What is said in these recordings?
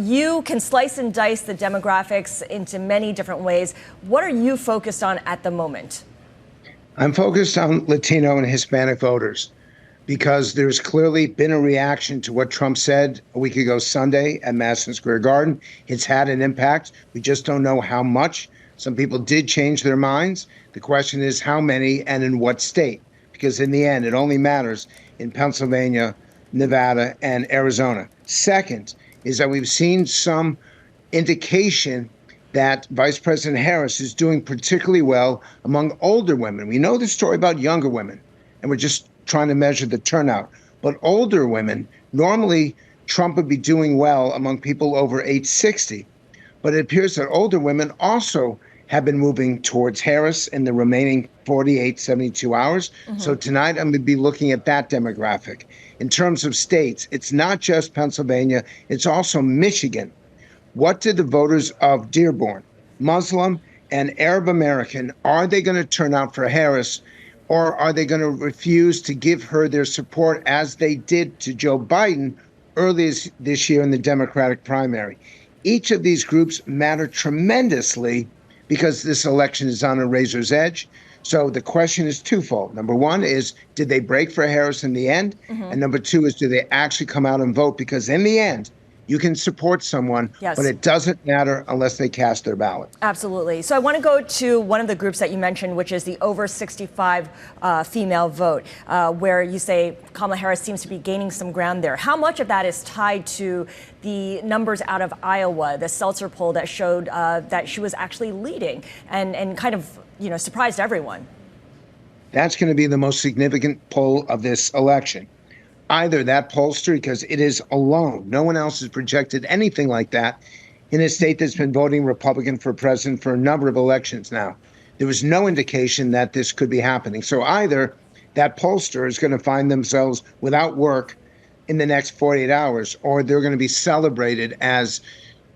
You can slice and dice the demographics into many different ways. What are you focused on at the moment? I'm focused on Latino and Hispanic voters because there's clearly been a reaction to what Trump said a week ago Sunday at Madison Square Garden. It's had an impact. We just don't know how much. Some people did change their minds. The question is how many and in what state? Because in the end, it only matters in Pennsylvania, Nevada, and Arizona. Second is that we've seen some indication that Vice President Harris is doing particularly well among older women. We know the story about younger women, and we're just trying to measure the turnout. But older women, normally Trump would be doing well among people over age 60. But it appears that older women also have been moving towards Harris in the remaining 48, 72 hours. So tonight I'm going to be looking at that demographic. In terms of states, it's not just Pennsylvania, it's also Michigan. What did the voters of Dearborn, Muslim and Arab American, are they going to turn out for Harris, or are they going to refuse to give her their support as they did to Joe Biden earlier this year in the Democratic primary? Each of these groups matter tremendously because this election is on a razor's edge. So the question is twofold. Number one is, did they break for Harris in the end? And number two is, do they actually come out and vote? Because in the end, you can support someone, but it doesn't matter unless they cast their ballot. Absolutely. So I want to go to one of the groups that you mentioned, which is the over 65 female vote, where you say Kamala Harris seems to be gaining some ground there. How much of that is tied to the numbers out of Iowa, the Seltzer poll that showed that she was actually leading and kind of, surprised everyone? That's going to be the most significant poll of this election. Either that pollster, because it is alone. No one else has projected anything like that in a state that's been voting Republican for president for a number of elections now. There was no indication that this could be happening. So either that pollster is going to find themselves without work in the next 48 hours, or they're going to be celebrated as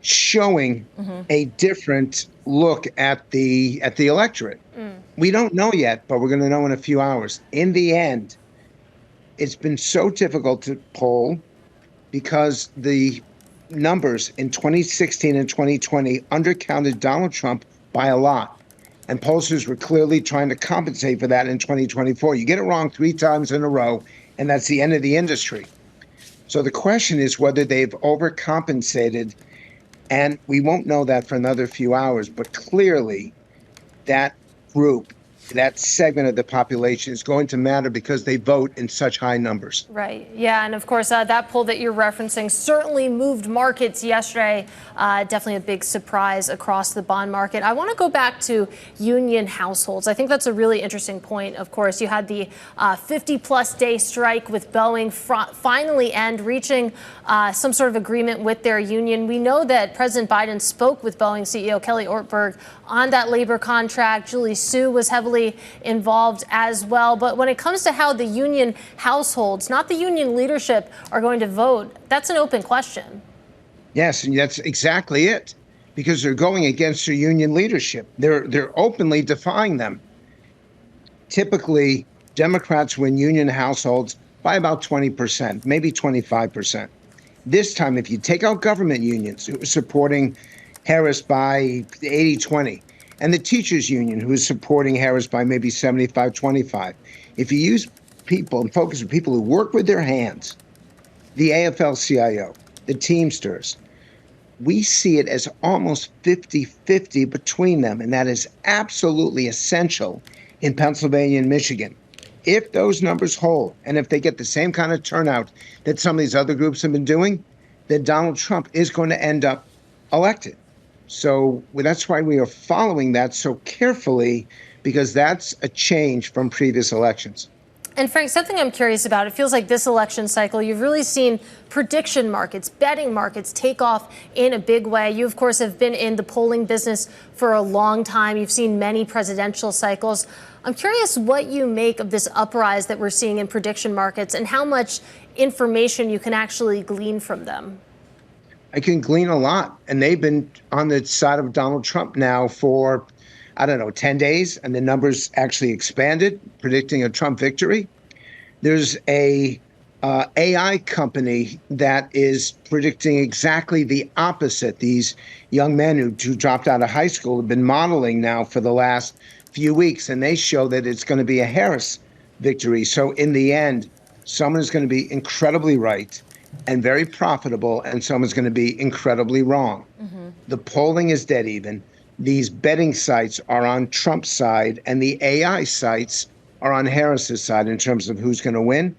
showing a different look at the electorate. We don't know yet, but we're going to know in a few hours. In the end, it's been so difficult to poll because the numbers in 2016 and 2020 undercounted Donald Trump by a lot. And pollsters were clearly trying to compensate for that in 2024. You get it wrong 3 times in a row, and that's the end of the industry. So the question is whether they've overcompensated, and we won't know that for another few hours. But clearly, that group, that segment of the population is going to matter because they vote in such high numbers. Right. Yeah. And of course, that poll that you're referencing certainly moved markets yesterday. Definitely a big surprise across the bond market. I want to go back to union households. I think that's a really interesting point. Of course, you had the 50-plus day strike with Boeing finally end, reaching some sort of agreement with their union. We know that President Biden spoke with Boeing CEO Kelly Ortberg on that labor contract. Julie Su was heavily involved as well. But when it comes to how the union households, not the union leadership, are going to vote, that's an open question. Yes, and that's exactly it, because they're going against their union leadership. They're openly defying them. Typically, Democrats win union households by about 20%, maybe 25%. This time, if you take out government unions who are supporting Harris by 80-20, and the teachers union who is supporting Harris by maybe 75-25. If you use people and focus on people who work with their hands, the AFL-CIO, the Teamsters, we see it as almost 50-50 between them, and that is absolutely essential in Pennsylvania and Michigan. If those numbers hold, and if they get the same kind of turnout that some of these other groups have been doing, then Donald Trump is going to end up elected. So that's why we are following that so carefully, because that's a change from previous elections. And Frank, something I'm curious about, it feels like this election cycle, you've really seen prediction markets, betting markets take off in a big way. You, of course, have been in the polling business for a long time. You've seen many presidential cycles. I'm curious what you make of this uprise that we're seeing in prediction markets and how much information you can actually glean from them. I can glean a lot. And they've been on the side of Donald Trump now for, 10 days. And the numbers actually expanded, predicting a Trump victory. There's a AI company that is predicting exactly the opposite. These young men who dropped out of high school have been modeling now for the last few weeks, and they show that it's going to be a Harris victory. So in the end, someone is going to be incredibly right and very profitable, and someone's going to be incredibly wrong. The polling is dead even. These betting sites are on Trump's side, and the AI sites are on Harris's side in terms of who's going to win.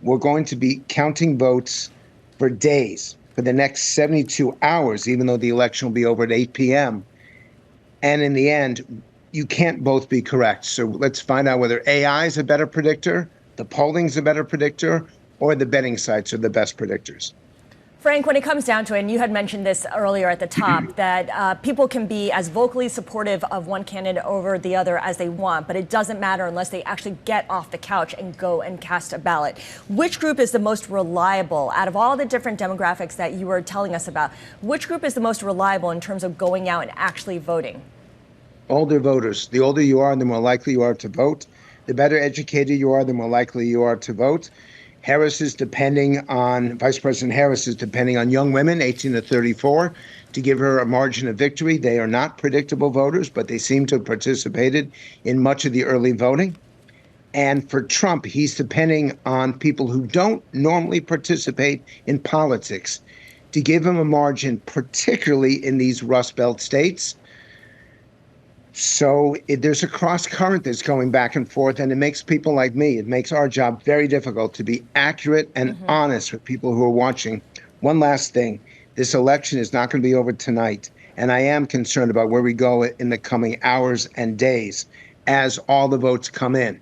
We're going to be counting votes for days, for the next 72 hours, even though the election will be over at 8 p.m. And in the end, you can't both be correct. So let's find out whether AI is a better predictor, the polling is a better predictor, or the betting sites are the best predictors. Frank, when it comes down to it, and you had mentioned this earlier at the top, that people can be as vocally supportive of one candidate over the other as they want, but it doesn't matter unless they actually get off the couch and go and cast a ballot. Which group is the most reliable out of all the different demographics that you were telling us about? Which group is the most reliable in terms of going out and actually voting? Older voters. The older you are, the more likely you are to vote. The better educated you are, the more likely you are to vote. Vice President Harris is depending on young women, 18 to 34, to give her a margin of victory. They are not predictable voters, but they seem to have participated in much of the early voting. And for Trump, he's depending on people who don't normally participate in politics to give him a margin, particularly in these Rust Belt states. So there's a cross current that's going back and forth, and it makes people like me, it makes our job very difficult to be accurate and honest with people who are watching. One last thing, this election is not going to be over tonight, and I am concerned about where we go in the coming hours and days as all the votes come in.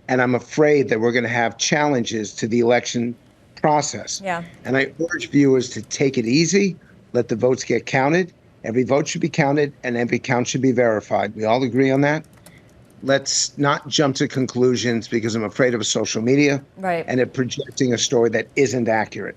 And I'm afraid that we're going to have challenges to the election process. Yeah. And I urge viewers to take it easy, let the votes get counted. Every vote should be counted, and every count should be verified. We all agree on that. Let's not jump to conclusions because I'm afraid of social media and it projecting a story that isn't accurate.